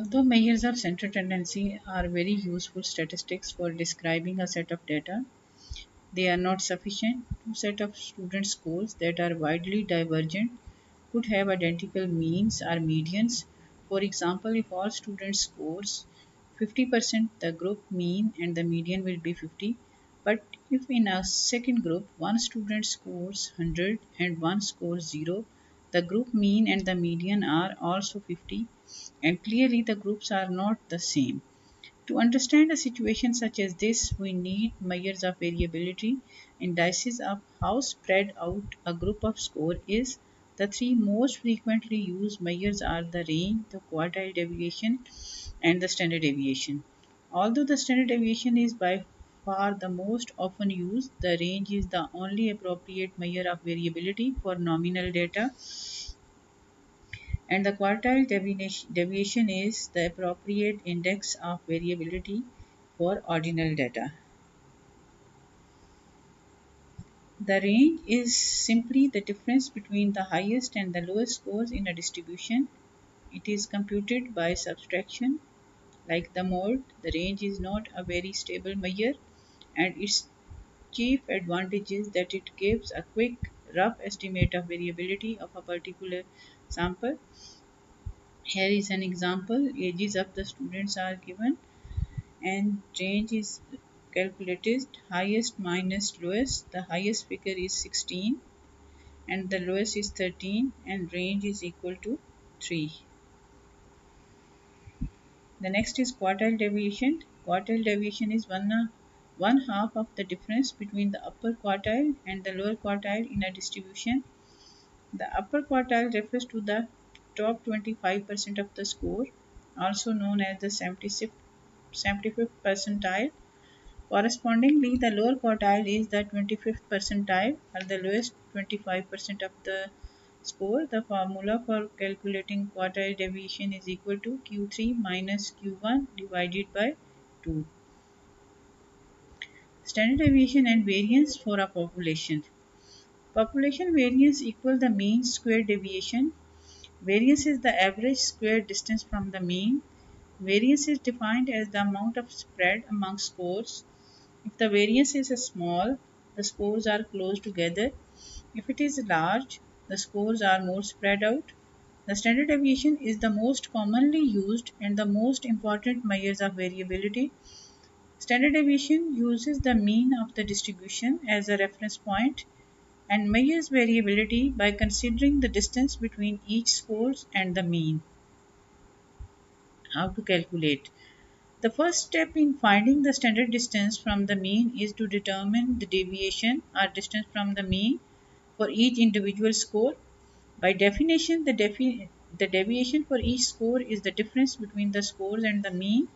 Although measures of central tendency are very useful statistics for describing a set of data, they are not sufficient. Two sets of student scores that are widely divergent could have identical means or medians. For example, if all students scores 50%, the group mean and the median will be 50. But if in a second group one student scores 100 and one scores 0, the group mean and the median are also 50, and clearly the groups are not the same. To understand a situation such as this, we need measures of variability, indices of how spread out a group of score is. The three most frequently used measures are the range, the quartile deviation, and the standard deviation. Although the standard deviation is by far the most often used, the range is the only appropriate measure of variability for nominal data, and the quartile deviation is the appropriate index of variability for ordinal data. The range is simply the difference between the highest and the lowest scores in a distribution. It is computed by subtraction. Like the mode, the range is not a very stable measure, and its chief advantage is that it gives a quick, rough estimate of variability of a particular sample. Here is an example. Ages of the students are given and range is calculated, highest minus lowest. The highest figure is 16 and the lowest is 13, and range is equal to 3. The next is quartile deviation. Quartile deviation is one half of the difference between the upper quartile and the lower quartile in a distribution. The upper quartile refers to the top 25% of the score, also known as the 75th percentile. Correspondingly, the lower quartile is the 25th percentile, or the lowest 25% of the score. The formula for calculating quartile deviation is equal to Q3 minus Q1 divided by 2. Standard deviation and variance for a population. Population variance equals the mean square deviation. Variance is the average square distance from the mean. Variance is defined as the amount of spread among scores. If the variance is small, the scores are close together. If it is large, the scores are more spread out. The standard deviation is the most commonly used and the most important measures of variability. Standard deviation uses the mean of the distribution as a reference point and measures variability by considering the distance between each scores and the mean. How to calculate? The first step in finding the standard distance from the mean is to determine the deviation or distance from the mean for each individual score. By definition, the deviation for each score is the difference between the scores and the mean.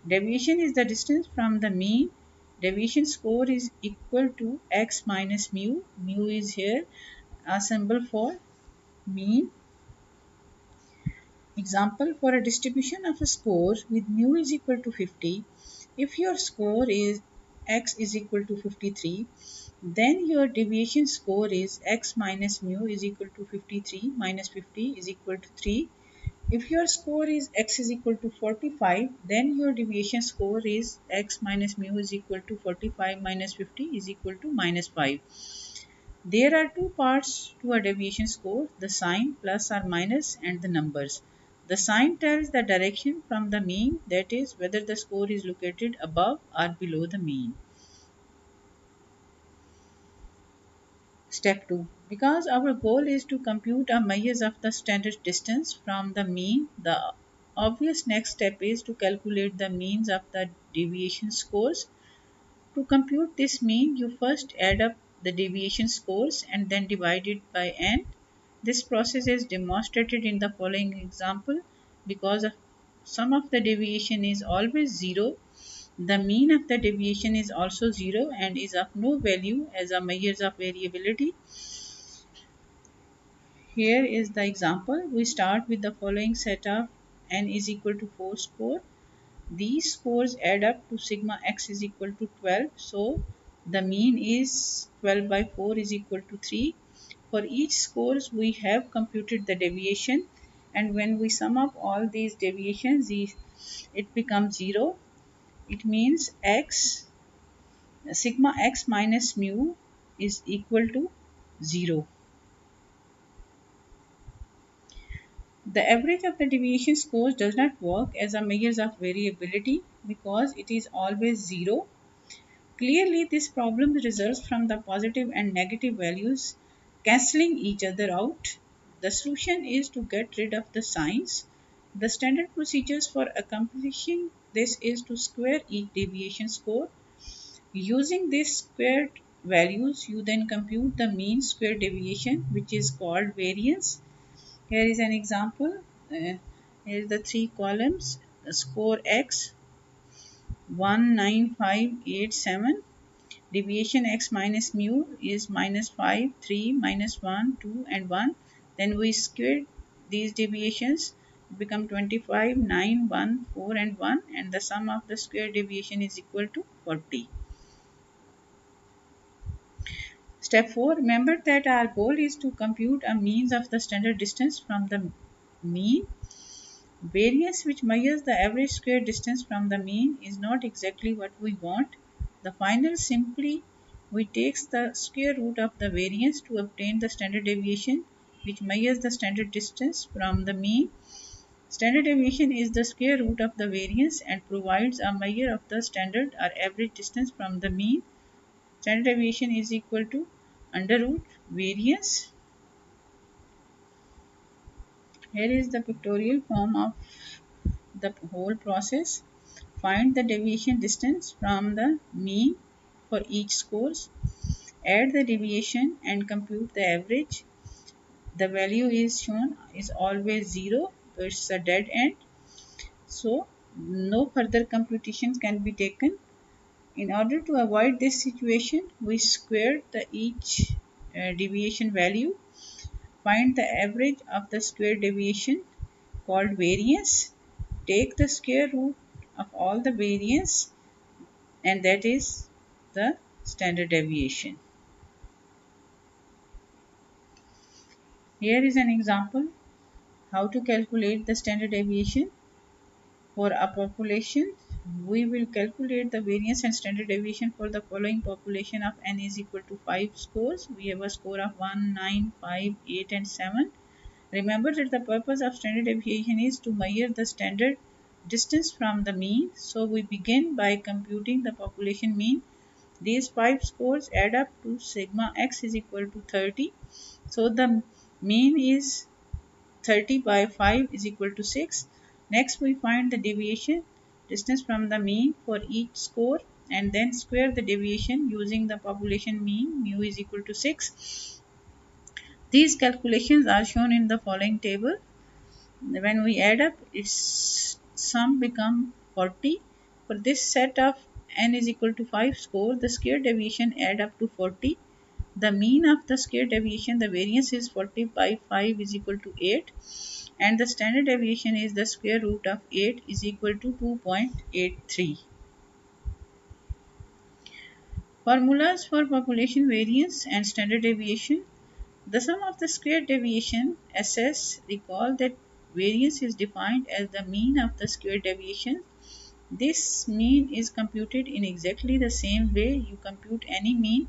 Deviation is the distance from the mean. Deviation score is equal to x minus mu. Mu is here a symbol for mean. Example, for a distribution of a score with mu is equal to 50, if your score is x is equal to 53, then your deviation score is x minus mu is equal to 53 minus 50 is equal to 3. If your score is x is equal to 45, then your deviation score is x minus mu is equal to 45 minus 50 is equal to minus 5. There are two parts to a deviation score, the sign plus or minus and the numbers. The sign tells the direction from the mean, that is, whether the score is located above or below the mean. Step 2. Because our goal is to compute a measures of the standard distance from the mean, the obvious next step is to calculate the means of the deviation scores. To compute this mean, you first add up the deviation scores and then divide it by n. This process is demonstrated in the following example. Because sum of the deviation is always 0, the mean of the deviation is also 0 and is of no value as a measure of variability. Here is the example. We start with the following set of n is equal to 4 score. These scores add up to sigma x is equal to 12. So the mean is 12 by 4 is equal to 3. For each scores we have computed the deviation And when we sum up all these deviations, it becomes 0. It means x sigma x minus mu is equal to 0. The average of the deviation scores does not work as a measure of variability because it is always 0. Clearly, this problem results from the positive and negative values cancelling each other out. The solution is to get rid of the signs. The standard procedures for accomplishing this is to square each deviation score. Using these squared values, you then compute the mean square deviation, which is called variance. Here is an example. Here are the three columns. Score x 19587. Deviation x minus mu is minus 5, 3, minus 1, 2 and 1. Then we square these deviations, become 25, 9, 1, 4 and 1, and the sum of the square deviation is equal to 40. Step 4. Remember that our goal is to compute a means of the standard distance from the mean. Variance, which measures the average square distance from the mean, is not exactly what we want. The final simply we takes the square root of the variance to obtain the standard deviation, which measures the standard distance from the mean. Standard deviation is the square root of the variance and provides a measure of the standard or average distance from the mean. Standard deviation is equal to under root variance. Here is the pictorial form of the whole process. Find the deviation distance from the mean for each scores. Add the deviation and compute the average. The value is shown is always 0, so it's a dead end. So no further computations can be taken. In order to avoid this situation, we squared the each deviation value. Find the average of the square deviation called variance. Take the square root of all the variance, and that is the standard deviation. Here is an example how to calculate the standard deviation. For a population, we will calculate the variance and standard deviation for the following population of n is equal to 5 scores. We have a score of 1, 9, 5, 8 and 7. Remember that the purpose of standard deviation is to measure the standard distance from the mean. So we begin by computing the population mean. These 5 scores add up to sigma x is equal to 30. So the mean is 30 by 5 is equal to 6. Next we find the deviation distance from the mean for each score and then square the deviation using the population mean mu is equal to 6. These calculations are shown in the following table. When we add up, its sum become 40. For this set of n is equal to 5 score, the square deviation add up to 40. The mean of the square deviation, the variance is 40 by 5 is equal to 8, and the standard deviation is the square root of 8 is equal to 2.83. Formulas for population variance and standard deviation. The sum of the square deviation SS. Recall that variance is defined as the mean of the square deviation. This mean is computed in exactly the same way you compute any mean.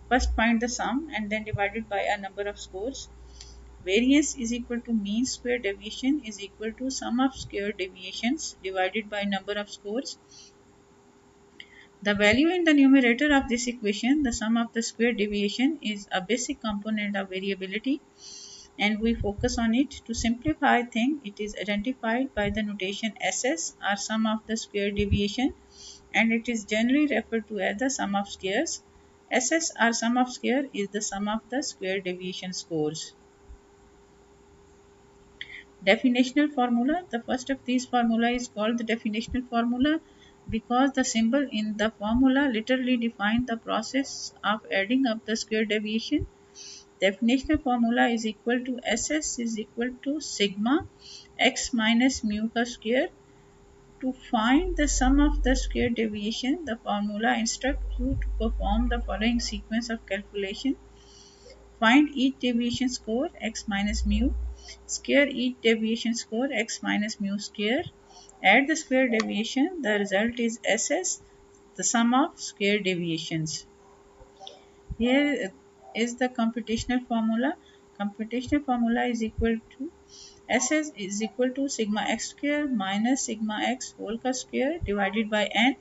First find the sum and then divide it by a number of scores. Variance is equal to mean square deviation is equal to sum of square deviations divided by number of scores. The value in the numerator of this equation, the sum of the square deviation, is a basic component of variability, and we focus on it. To simplify things, it is identified by the notation SS or sum of the square deviation, and it is generally referred to as the sum of squares. SS or sum of square is the sum of the square deviation scores. Definitional formula. The first of these formula is called the definitional formula because the symbol in the formula literally defines the process of adding up the square deviation. Definitional formula is equal to SS is equal to sigma x minus mu ka square. To find the sum of the square deviation, the formula instructs you to perform the following sequence of calculation. Find each deviation score x minus mu. Square each deviation score x minus mu square. Add the square deviation. The result is SS, the sum of square deviations. Here is the computational formula. Computational formula is equal to SS is equal to sigma x square minus sigma x whole square divided by n.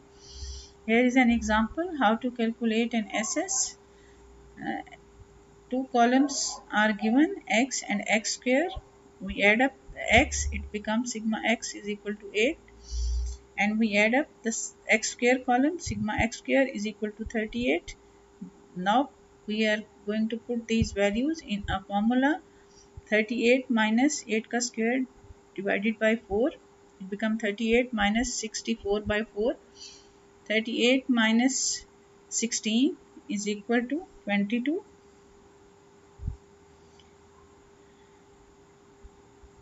Here is an example how to calculate an SS. Two columns are given, x and x square. We add up x, it becomes sigma x is equal to 8, and we add up this x square column, sigma x square is equal to 38. Now we are going to put these values in a formula. 38 minus 8 ka square divided by 4, it becomes 38 minus 64 by 4. 38 minus 16 is equal to 22.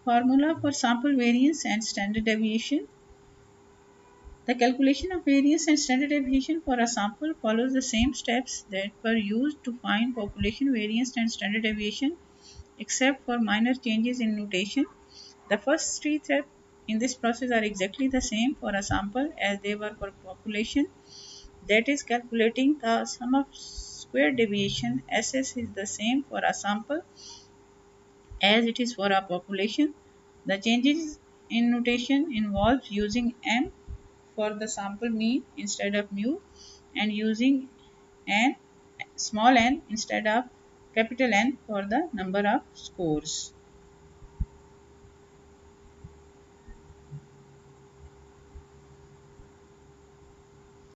Formula for sample variance and standard deviation. The calculation of variance and standard deviation for a sample follows the same steps that were used to find population variance and standard deviation, except for minor changes in notation. The first three steps in this process are exactly the same for a sample as they were for population. That is, calculating the sum of square deviation SS is the same for a sample as it is for a population. The changes in notation involves using m for the sample mean instead of mu, and using n small n instead of capital N for the number of scores.